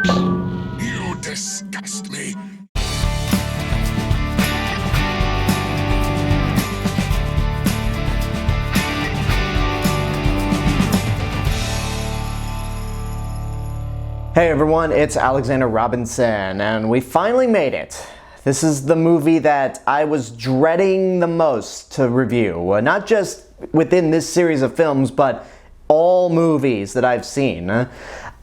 You disgust me. Hey everyone, it's Alexander Robinson, and we finally made it. This is the movie that I was dreading the most to review. Not just within this series of films, but all movies that I've seen.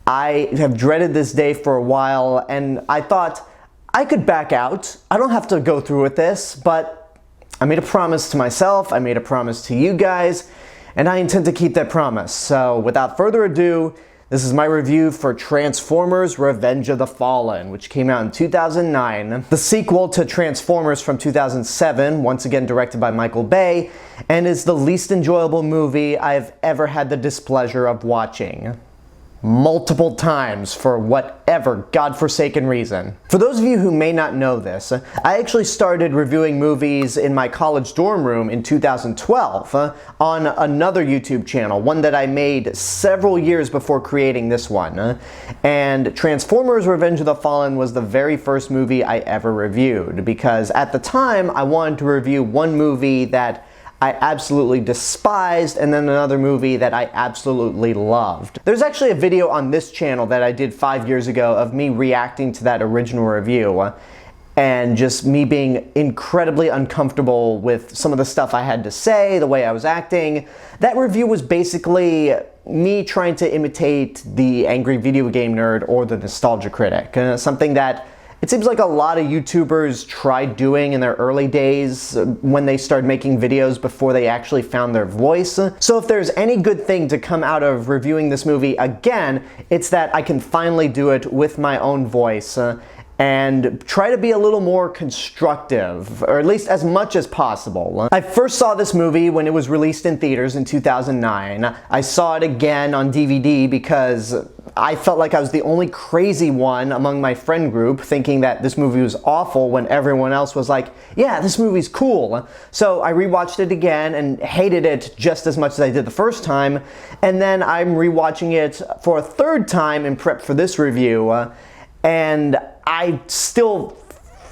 I have dreaded this day for a while, and I thought I could back out. I don't have to go through with this, but I made a promise to myself, I made a promise to you guys, and I intend to keep that promise. So without further ado, this is my review for Transformers: Revenge of the Fallen, which came out in 2009. The sequel to Transformers from 2007, once again directed by Michael Bay, and is the least enjoyable movie I've ever had the displeasure of watching. Multiple times for whatever godforsaken reason. For those of you who may not know this, I actually started reviewing movies in my college dorm room in 2012 on another YouTube channel, one that I made several years before creating this one. And Transformers: Revenge of the Fallen was the very first movie I ever reviewed, because at the time I wanted to review one movie that I absolutely despised, and then another movie that I absolutely loved. There's actually a video on this channel that I did 5 years ago of me reacting to that original review, and just me being incredibly uncomfortable with some of the stuff I had to say, the way I was acting. That review was basically me trying to imitate the angry video game nerd or the nostalgia critic, something that it seems like a lot of YouTubers tried doing in their early days when they started making videos before they actually found their voice. So if there's any good thing to come out of reviewing this movie again, it's that I can finally do it with my own voice and try to be a little more constructive, or at least as much as possible. I first saw this movie when it was released in theaters in 2009. I saw it again on DVD because I felt like I was the only crazy one among my friend group thinking that this movie was awful when everyone else was like, yeah, this movie's cool. So I rewatched it again and hated it just as much as I did the first time. And then I'm rewatching it for a third time in prep for this review. And I still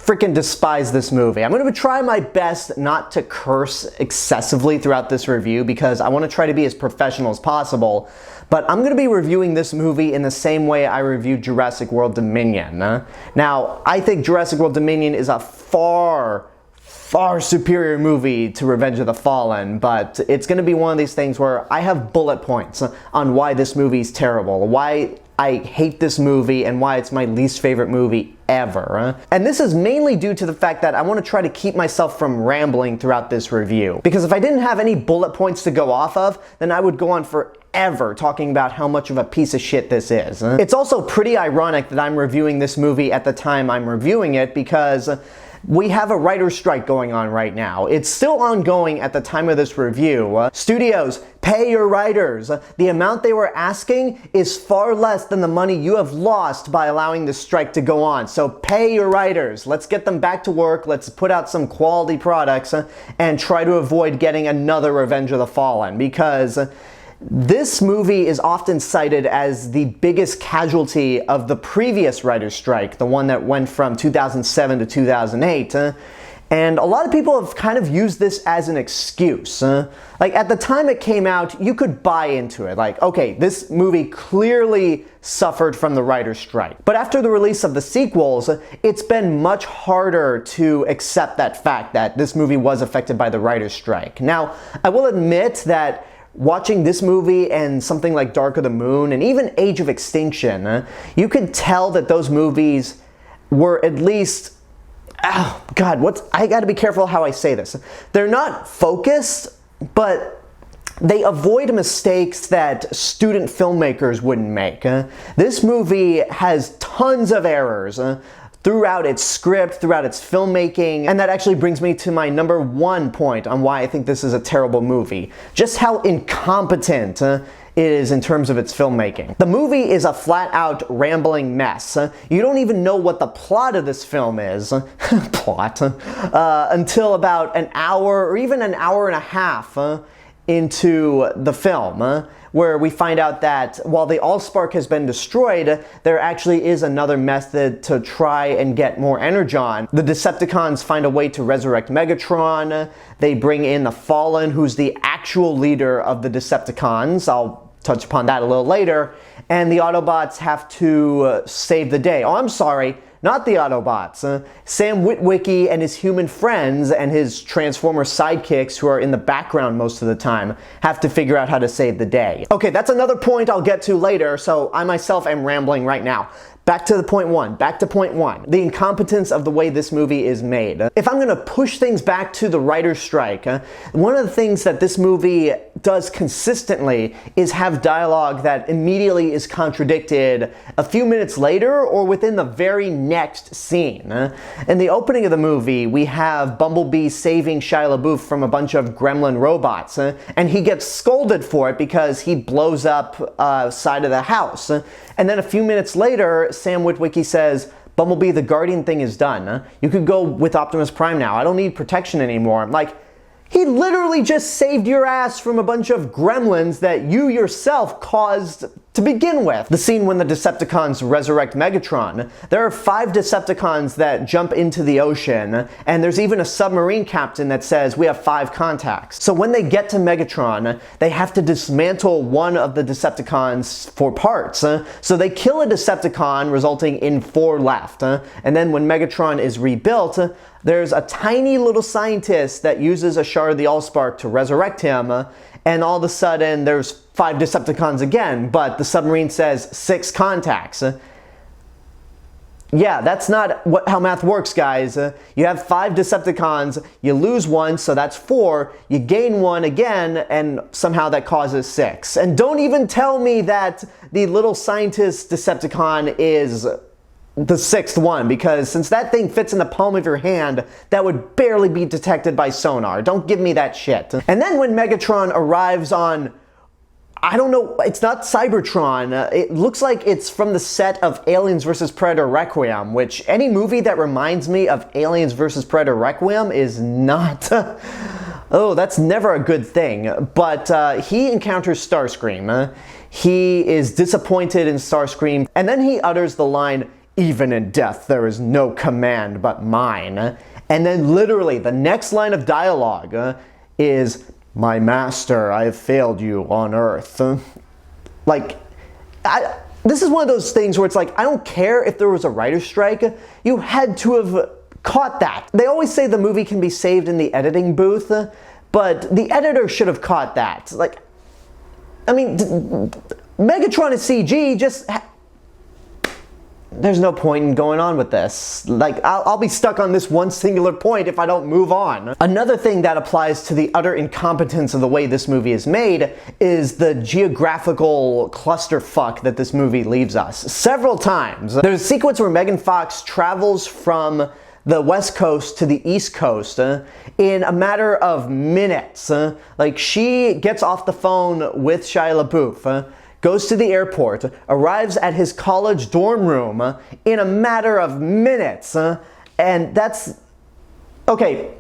freaking despise this movie. I'm going to try my best not to curse excessively throughout this review because I want to try to be as professional as possible. But I'm going to be reviewing this movie in the same way I reviewed Jurassic World Dominion. Now, I think Jurassic World Dominion is a far superior movie to Revenge of the Fallen, but it's going to be one of these things where I have bullet points on why this movie is terrible, why I hate this movie, and why it's my least favorite movie ever. And this is mainly due to the fact that I want to try to keep myself from rambling throughout this review. Because if I didn't have any bullet points to go off of, then I would go on forever talking about how much of a piece of shit this is. It's also pretty ironic that I'm reviewing this movie at the time I'm reviewing it, because we have a writer's strike going on right now. It's still ongoing at the time of this review. Studios, pay your writers. The amount they were asking is far less than the money you have lost by allowing this strike to go on. So pay your writers. Let's get them back to work. Let's put out some quality products and try to avoid getting another Revenge of the Fallen, because this movie is often cited as the biggest casualty of the previous writer's strike, the one that went from 2007 to 2008. And a lot of people have kind of used this as an excuse. Like, at the time it came out, you could buy into it. Like, okay, this movie clearly suffered from the writer's strike. But after the release of the sequels, it's been much harder to accept that fact that this movie was affected by the writer's strike. Now, I will admit that watching this movie and something like Dark of the Moon and even Age of Extinction, you can tell that those movies were at least, oh God, I gotta be careful how I say this. They're not focused, but they avoid mistakes that student filmmakers wouldn't make. This movie has tons of errors throughout its script, throughout its filmmaking, and that actually brings me to my number one point on why I think this is a terrible movie. Just how incompetent it is in terms of its filmmaking. The movie is a flat-out rambling mess. You don't even know what the plot of this film is, until about an hour or even an hour and a half into the film, where we find out that while the Allspark has been destroyed, there actually is another method to try and get more Energon. The Decepticons find a way to resurrect Megatron. They bring in the Fallen, who's the actual leader of the Decepticons. I'll touch upon that a little later. And the Autobots have to save the day. Oh, I'm sorry. Not the Autobots. Sam Witwicky and his human friends and his Transformer sidekicks, who are in the background most of the time, have to figure out how to save the day. Okay, that's another point I'll get to later, so I myself am rambling right now. Back to point one. The incompetence of the way this movie is made. If I'm gonna push things back to the writer's strike, one of the things that this movie does consistently is have dialogue that immediately is contradicted a few minutes later or within the very next scene. In the opening of the movie, we have Bumblebee saving Shia LaBeouf from a bunch of gremlin robots, and he gets scolded for it because he blows up side of the house. And then a few minutes later, Sam Witwicky says, "Bumblebee, the Guardian thing is done. You could go with Optimus Prime now. I don't need protection anymore." Like, he literally just saved your ass from a bunch of gremlins that you yourself caused to begin with. The scene when the Decepticons resurrect Megatron, there are 5 Decepticons that jump into the ocean, and there's even a submarine captain that says, "We have 5 contacts." So when they get to Megatron, they have to dismantle one of the Decepticons for parts. So they kill a Decepticon, resulting in 4 left. And then when Megatron is rebuilt, there's a tiny little scientist that uses a shard of the Allspark to resurrect him, and all of a sudden there's 5 Decepticons again, but the submarine says 6 contacts. Yeah, that's not how math works, guys. You have 5 Decepticons, you lose 1, so that's 4, you gain 1 again, and somehow that causes 6. And don't even tell me that the little scientist Decepticon is the 6th one, because since that thing fits in the palm of your hand, that would barely be detected by sonar. Don't give me that shit. And then when Megatron arrives on, I don't know, it's not Cybertron. It looks like it's from the set of Aliens vs. Predator Requiem, which any movie that reminds me of Aliens vs. Predator Requiem is not... oh, that's never a good thing. But he encounters Starscream. He is disappointed in Starscream, and then he utters the line, "Even in death, there is no command but mine." And then literally, the next line of dialogue is, "My master, I have failed you on Earth." Like, this is one of those things where it's like, I don't care if there was a writer's strike, you had to have caught that. They always say the movie can be saved in the editing booth, but the editor should have caught that. Like, I mean, Megatron is CG, just... there's no point in going on with this. Like, I'll be stuck on this one singular point if I don't move on. Another thing that applies to the utter incompetence of the way this movie is made is the geographical clusterfuck that this movie leaves us. Several times. There's a sequence where Megan Fox travels from the West Coast to the East Coast in a matter of minutes. Like, she gets off the phone with Shia LaBeouf, goes to the airport, arrives at his college dorm room in a matter of minutes, and that's... Okay,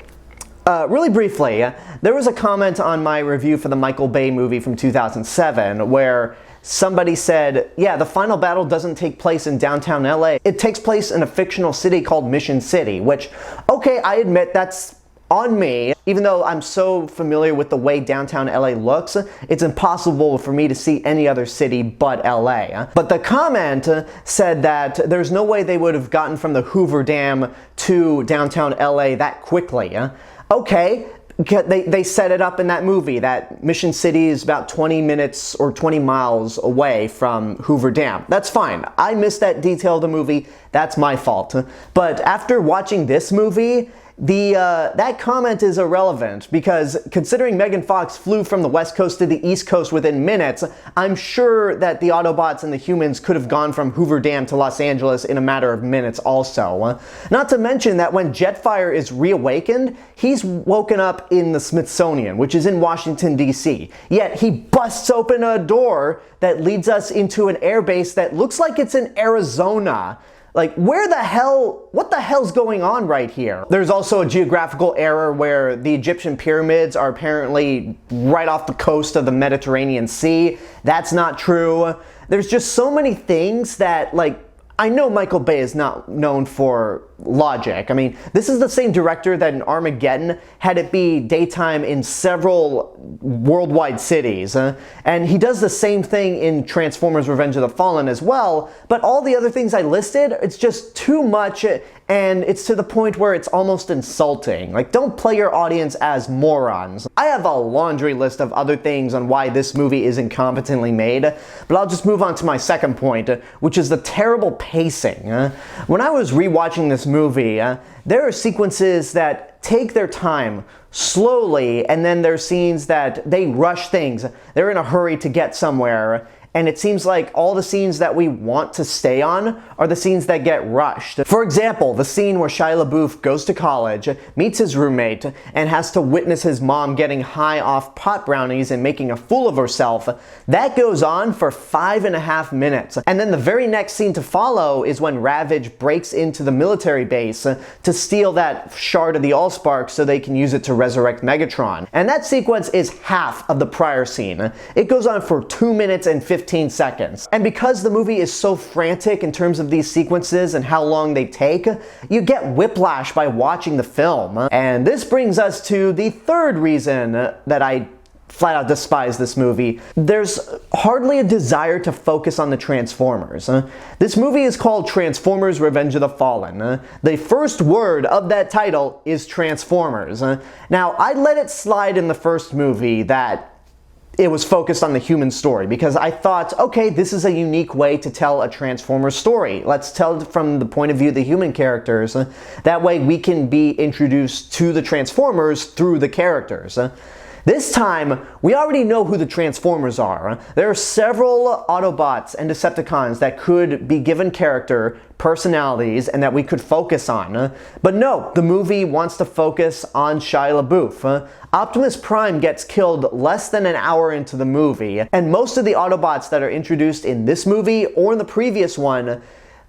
really briefly, there was a comment on my review for the Michael Bay movie from 2007 where somebody said, yeah, the final battle doesn't take place in downtown LA. It takes place in a fictional city called Mission City, which, okay, I admit that's on me. Even though I'm so familiar with the way downtown LA looks, it's impossible for me to see any other city but LA. But the comment said that there's no way they would have gotten from the Hoover Dam to downtown LA that quickly. Okay, they set it up in that movie that Mission City is about 20 minutes or 20 miles away from Hoover Dam. That's fine. I missed that detail of the movie. That's my fault. But after watching this movie, that comment is irrelevant because considering Megan Fox flew from the West Coast to the East Coast within minutes, I'm sure that the Autobots and the humans could have gone from Hoover Dam to Los Angeles in a matter of minutes also. Not to mention that when Jetfire is reawakened, he's woken up in the Smithsonian, which is in Washington, D.C. Yet he busts open a door that leads us into an airbase that looks like it's in Arizona. Like, what the hell's going on right here? There's also a geographical error where the Egyptian pyramids are apparently right off the coast of the Mediterranean Sea. That's not true. There's just so many things that, like, I know Michael Bay is not known for logic. I mean, this is the same director that in Armageddon had it be daytime in several worldwide cities. And he does the same thing in Transformers Revenge of the Fallen as well, but all the other things I listed, it's just too much, and it's to the point where it's almost insulting. Like, don't play your audience as morons. I have a laundry list of other things on why this movie is incompetently made, but I'll just move on to my second point, which is the terrible pacing. When I was rewatching this movie, there are sequences that take their time slowly, and then there are scenes that they rush things. They're in a hurry to get somewhere, and it seems like all the scenes that we want to stay on are the scenes that get rushed. For example, the scene where Shia LaBeouf goes to college, meets his roommate, and has to witness his mom getting high off pot brownies and making a fool of herself, that goes on for 5.5 minutes. And then the very next scene to follow is when Ravage breaks into the military base to steal that shard of the Allspark so they can use it to resurrect Megatron. And that sequence is half of the prior scene. It goes on for 2 minutes and 15 seconds. And because the movie is so frantic in terms of these sequences and how long they take, you get whiplash by watching the film. And this brings us to the third reason that I flat out despise this movie. There's hardly a desire to focus on the Transformers. This movie is called Transformers Revenge of the Fallen. The first word of that title is Transformers. Now, I let it slide in the first movie that it was focused on the human story because I thought, okay, this is a unique way to tell a Transformers story. Let's tell it from the point of view of the human characters. That way we can be introduced to the Transformers through the characters. This time, we already know who the Transformers are. There are several Autobots and Decepticons that could be given character, personalities, and that we could focus on. But no, the movie wants to focus on Shia LaBeouf. Optimus Prime gets killed less than an hour into the movie, and most of the Autobots that are introduced in this movie or in the previous one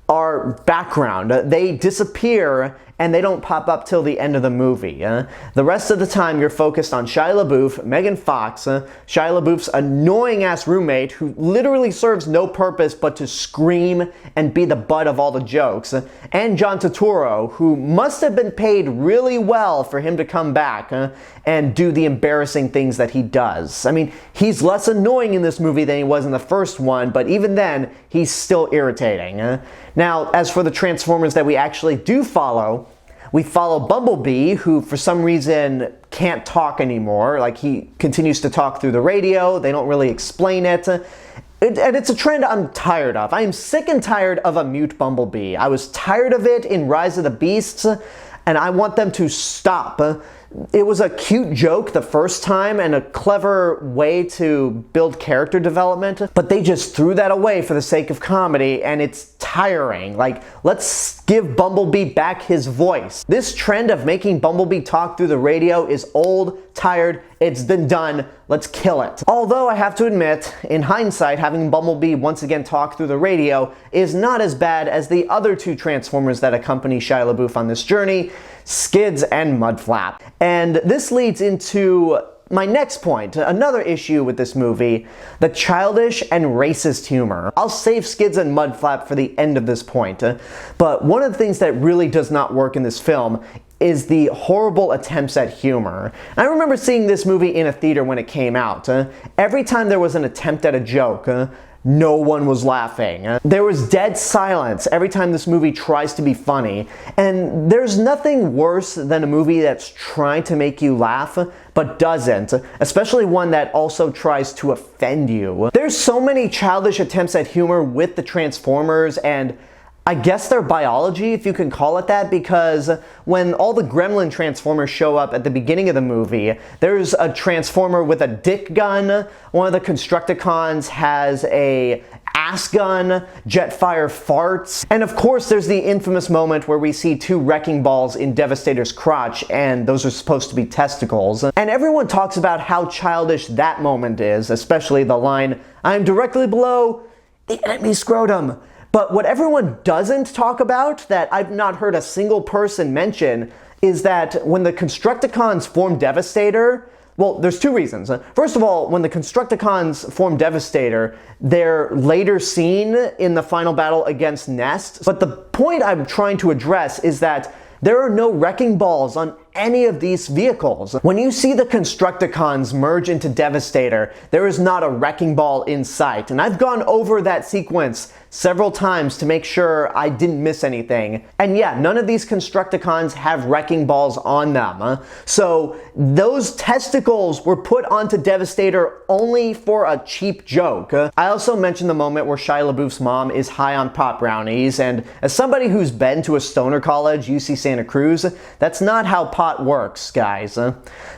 are background. They disappear and they don't pop up till the end of the movie. The rest of the time you're focused on Shia LaBeouf, Megan Fox, Shia LaBeouf's annoying ass roommate who literally serves no purpose but to scream and be the butt of all the jokes, and John Turturro, who must have been paid really well for him to come back and do the embarrassing things that he does. I mean, he's less annoying in this movie than he was in the first one, but even then, he's still irritating. Now, as for the Transformers that we actually do follow, we follow Bumblebee, who for some reason can't talk anymore. Like, he continues to talk through the radio. They don't really explain it. And it's a trend I'm tired of. I am sick and tired of a mute Bumblebee. I was tired of it in Rise of the Beasts, and I want them to stop. It was a cute joke the first time and a clever way to build character development, but they just threw that away for the sake of comedy, and it's tiring. Like, let's give Bumblebee back his voice. This trend of making Bumblebee talk through the radio is old, tired, it's been done, let's kill it. Although I have to admit, in hindsight, having Bumblebee once again talk through the radio is not as bad as the other two Transformers that accompany Shia LaBeouf on this journey, Skids and Mudflap. And this leads into my next point, another issue with this movie, the childish and racist humor. I'll save Skids and Mudflap for the end of this point, but one of the things that really does not work in this film is the horrible attempts at humor. I remember seeing this movie in a theater when it came out. Every time there was an attempt at a joke, no one was laughing. There was dead silence every time this movie tries to be funny. And there's nothing worse than a movie that's trying to make you laugh but doesn't, especially one that also tries to offend you. There's so many childish attempts at humor with the Transformers, and I guess their biology, if you can call it that, because when all the Gremlin Transformers show up at the beginning of the movie, there's a Transformer with a dick gun, one of the Constructicons has a ass gun, Jetfire farts, and of course there's the infamous moment where we see two wrecking balls in Devastator's crotch, and those are supposed to be testicles. And everyone talks about how childish that moment is, especially the line, "I'm directly below the enemy scrotum." But what everyone doesn't talk about, that I've not heard a single person mention, is that when the Constructicons form Devastator, well, there's two reasons. First of all, when the Constructicons form Devastator, they're later seen in the final battle against Nest. But the point I'm trying to address is that there are no wrecking balls on any of these vehicles. When you see the Constructicons merge into Devastator, there is not a wrecking ball in sight. And I've gone over that sequence several times to make sure I didn't miss anything. And yeah, none of these Constructicons have wrecking balls on them. So those testicles were put onto Devastator only for a cheap joke. I also mentioned the moment where Shia LaBeouf's mom is high on pot brownies, and as somebody who's been to a stoner college, UC Santa Cruz, that's not how pot works, guys.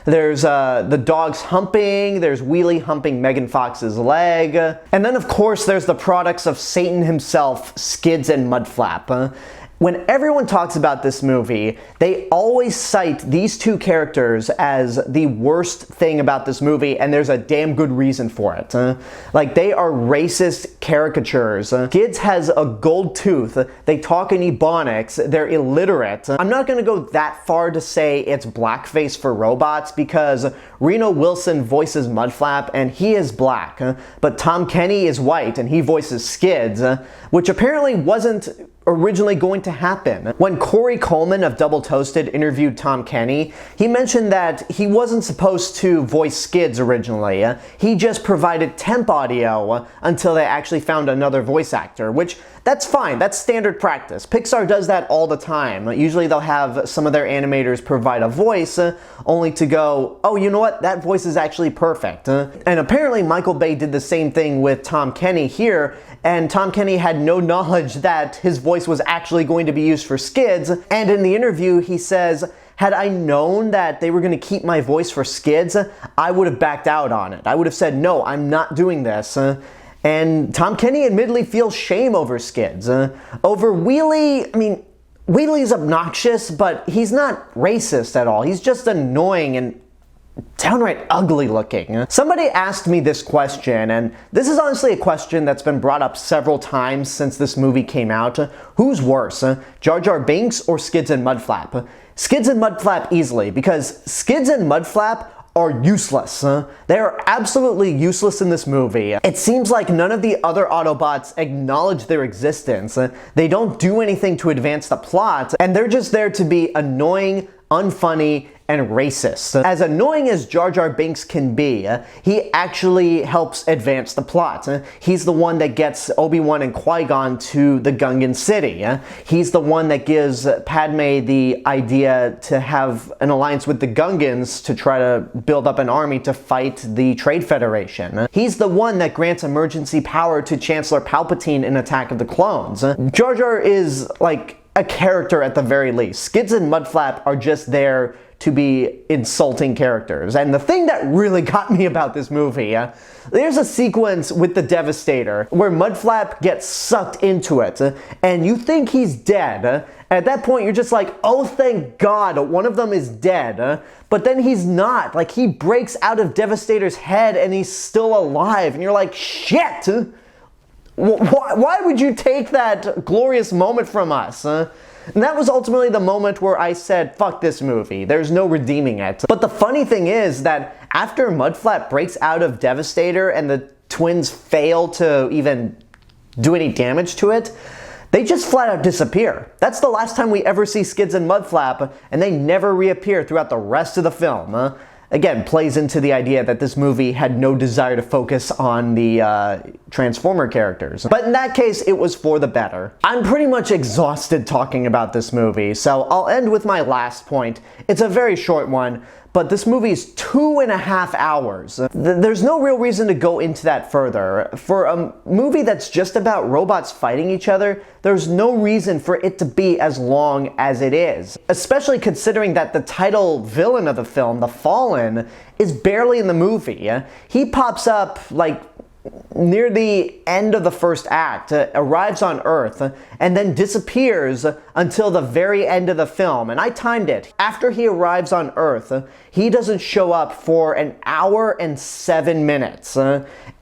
There's the dogs humping, there's Wheelie humping Megan Fox's leg, and then of course there's the products of Satan himself, Skids and Mudflap. When everyone talks about this movie, they always cite these two characters as the worst thing about this movie, and there's a damn good reason for it. Like, they are racist caricatures. Skids has a gold tooth, they talk in Ebonics, they're illiterate. I'm not gonna go that far to say it's blackface for robots, because Reno Wilson voices Mudflap and he is black, but Tom Kenny is white and he voices Skids, which apparently wasn't originally going to happen. When Corey Coleman of Double Toasted interviewed Tom Kenny, he mentioned that he wasn't supposed to voice Skids originally. He just provided temp audio until they actually found another voice actor, which that's fine, that's standard practice. Pixar does that all the time. Usually they'll have some of their animators provide a voice, only to go, oh, you know what, that voice is actually perfect. And apparently Michael Bay did the same thing with Tom Kenny here, and Tom Kenny had no knowledge that his voice was actually going to be used for Skids, and in the interview he says, had I known that they were going to keep my voice for Skids, I would have backed out on it. I would have said, no, I'm not doing this. And Tom Kenny admittedly feels shame over Skids. Over Wheelie, I mean, Wheelie's obnoxious, but he's not racist at all. He's just annoying and downright ugly looking. Somebody asked me this question, and this is honestly a question that's been brought up several times since this movie came out. Who's worse, Jar Jar Binks or Skids and Mudflap? Skids and Mudflap easily, because Skids and Mudflap are useless. They are absolutely useless in this movie. It seems like none of the other Autobots acknowledge their existence. They don't do anything to advance the plot, and they're just there to be annoying, unfunny, and racist. As annoying as Jar Jar Binks can be, he actually helps advance the plot. He's the one that gets Obi-Wan and Qui-Gon to the Gungan city. He's the one that gives Padme the idea to have an alliance with the Gungans to try to build up an army to fight the Trade Federation. He's the one that grants emergency power to Chancellor Palpatine in Attack of the Clones. Jar Jar is like a character at the very least. Skids and Mudflap are just there to be insulting characters. And the thing that really got me about this movie, there's a sequence with the Devastator where Mudflap gets sucked into it, and you think he's dead. At that point, you're just like, oh, thank God, one of them is dead. But then he's not. Like, he breaks out of Devastator's head and he's still alive, and you're like, shit! Why would you take that glorious moment from us? And that was ultimately the moment where I said, fuck this movie, there's no redeeming it. But the funny thing is that after Mudflap breaks out of Devastator and the twins fail to even do any damage to it, they just flat out disappear. That's the last time we ever see Skids and Mudflap, and they never reappear throughout the rest of the film. Again, plays into the idea that this movie had no desire to focus on the Transformer characters. But in that case, it was for the better. I'm pretty much exhausted talking about this movie, so I'll end with my last point. It's a very short one, but this movie is 2.5 hours. There's no real reason to go into that further. For a movie that's just about robots fighting each other, there's no reason for it to be as long as it is. Especially considering that the title villain of the film, the Fallen, is barely in the movie. He pops up like near the end of the first act, arrives on Earth and then disappears until the very end of the film. And I timed it. After he arrives on Earth, he doesn't show up for an hour and 7 minutes.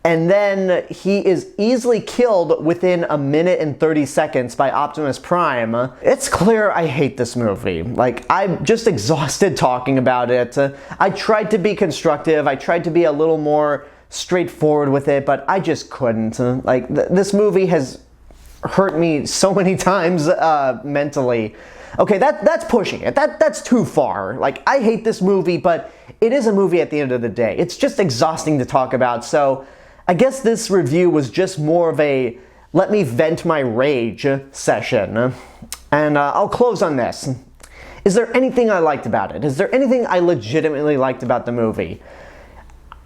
And then he is easily killed within a minute and 30 seconds by Optimus Prime. It's clear I hate this movie. Like, I'm just exhausted talking about it. I tried to be constructive. I tried to be a little more straightforward with it, but I just couldn't. Like, this movie has hurt me so many times mentally. Okay, that's pushing it. That's too far. Like, I hate this movie, but it is a movie at the end of the day. It's just exhausting to talk about, so I guess this review was just more of a let me vent my rage session. And I'll close on this. Is there anything I liked about it? Is there anything I legitimately liked about the movie?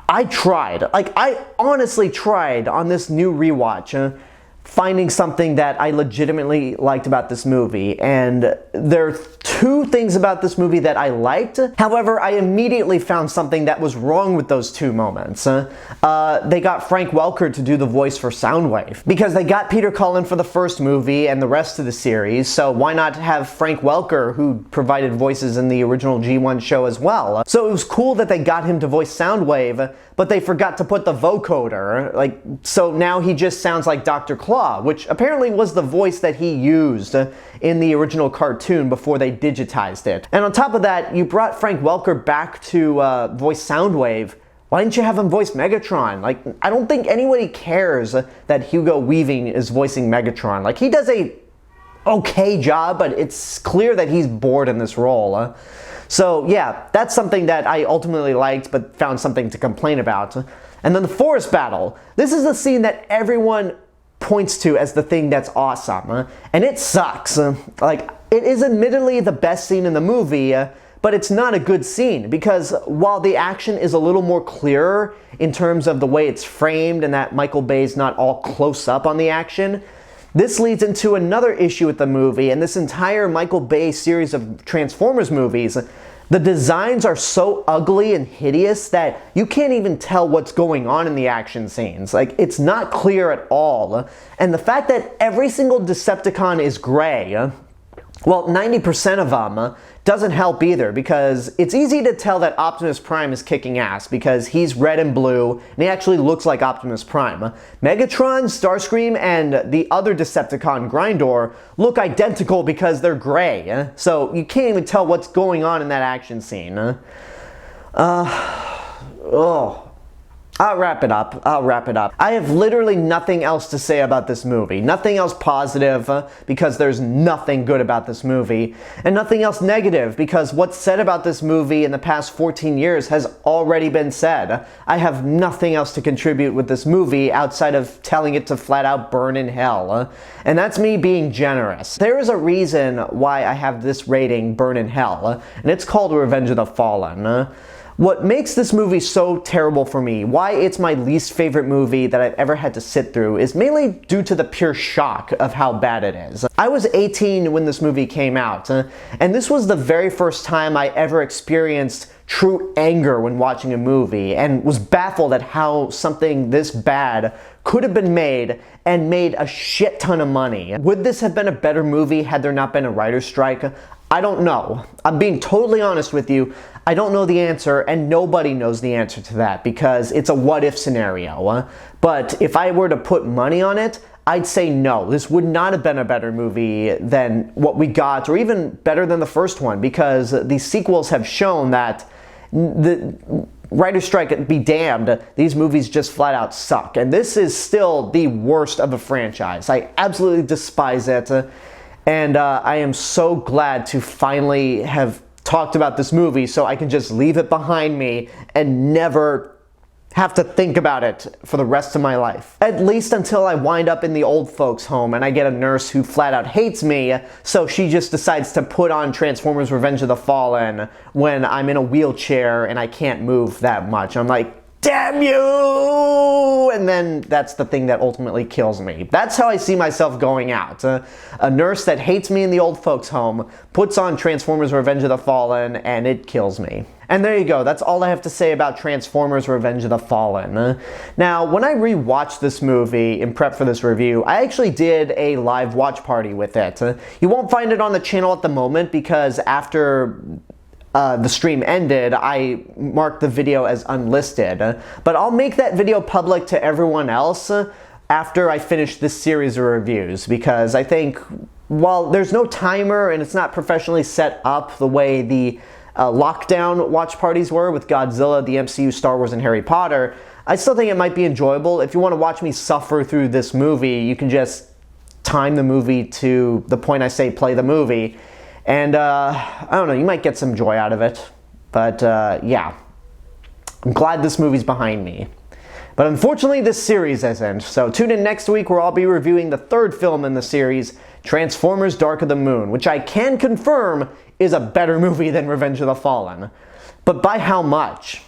I tried. Like, I honestly tried on this new rewatch finding something that I legitimately liked about this movie. And there are two things about this movie that I liked. However, I immediately found something that was wrong with those two moments. They got Frank Welker to do the voice for Soundwave, because they got Peter Cullen for the first movie and the rest of the series, so why not have Frank Welker, who provided voices in the original G1 show as well? So it was cool that they got him to voice Soundwave, but they forgot to put the vocoder. Like, so now he just sounds like Dr. Claw, which apparently was the voice that he used in the original cartoon before they digitized it. And on top of that, you brought Frank Welker back to voice Soundwave. Why didn't you have him voice Megatron? Like, I don't think anybody cares that Hugo Weaving is voicing Megatron. Like, he does a okay job, but it's clear that he's bored in this role. So yeah, that's something that I ultimately liked, but found something to complain about. And then the forest battle. This is the scene that everyone points to as the thing that's awesome, and it sucks. Like, it is admittedly the best scene in the movie, but it's not a good scene, because while the action is a little more clearer in terms of the way it's framed and that Michael Bay's not all close up on the action, this leads into another issue with the movie and this entire Michael Bay series of Transformers movies. The designs are so ugly and hideous that you can't even tell what's going on in the action scenes. Like, it's not clear at all. And the fact that every single Decepticon is gray, well, 90% of them, doesn't help either, because it's easy to tell that Optimus Prime is kicking ass because he's red and blue and he actually looks like Optimus Prime. Megatron, Starscream, and the other Decepticon, Grindor, look identical because they're gray. So you can't even tell what's going on in that action scene. I'll wrap it up. I have literally nothing else to say about this movie. Nothing else positive, because there's nothing good about this movie. And nothing else negative, because what's said about this movie in the past 14 years has already been said. I have nothing else to contribute with this movie outside of telling it to flat out burn in hell. And that's me being generous. There is a reason why I have this rating, burn in hell, and it's called Revenge of the Fallen. What makes this movie so terrible for me, why it's my least favorite movie that I've ever had to sit through, is mainly due to the pure shock of how bad it is. I was 18 when this movie came out, and this was the very first time I ever experienced true anger when watching a movie, and was baffled at how something this bad could have been made and made a shit ton of money. Would this have been a better movie had there not been a writer's strike? I don't know. I'm being totally honest with you. I don't know the answer, and nobody knows the answer to that because it's a what-if scenario. But if I were to put money on it, I'd say no. This would not have been a better movie than what we got, or even better than the first one, because the sequels have shown that the writer's strike be damned, these movies just flat out suck. And this is still the worst of the franchise. I absolutely despise it. And I am so glad to finally have talked about this movie so I can just leave it behind me and never have to think about it for the rest of my life. At least until I wind up in the old folks' home and I get a nurse who flat out hates me, so she just decides to put on Transformers Revenge of the Fallen when I'm in a wheelchair and I can't move that much. I'm like, damn you! And then that's the thing that ultimately kills me. That's how I see myself going out. A nurse that hates me in the old folks' home puts on Transformers Revenge of the Fallen, and it kills me. And there you go, that's all I have to say about Transformers Revenge of the Fallen. Now, when I rewatched this movie in prep for this review, I actually did a live watch party with it. You won't find it on the channel at the moment because after the stream ended, I marked the video as unlisted. But I'll make that video public to everyone else after I finish this series of reviews, because I think while there's no timer and it's not professionally set up the way the lockdown watch parties were with Godzilla, the MCU, Star Wars, and Harry Potter, I still think it might be enjoyable. If you want to watch me suffer through this movie, you can just time the movie to the point I say play the movie. And, I don't know, you might get some joy out of it. But, yeah. I'm glad this movie's behind me. But unfortunately, this series isn't. So tune in next week where I'll be reviewing the third film in the series, Transformers Dark of the Moon, which I can confirm is a better movie than Revenge of the Fallen. But by how much?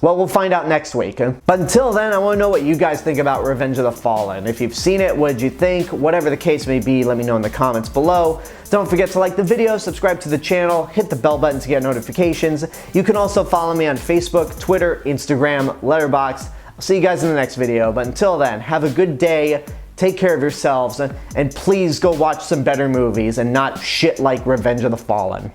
Well, we'll find out next week. But until then, I want to know what you guys think about Revenge of the Fallen. If you've seen it, what did you think? Whatever the case may be, let me know in the comments below. Don't forget to like the video, subscribe to the channel, hit the bell button to get notifications. You can also follow me on Facebook, Twitter, Instagram, Letterboxd. I'll see you guys in the next video. But until then, have a good day, take care of yourselves, and please go watch some better movies and not shit like Revenge of the Fallen.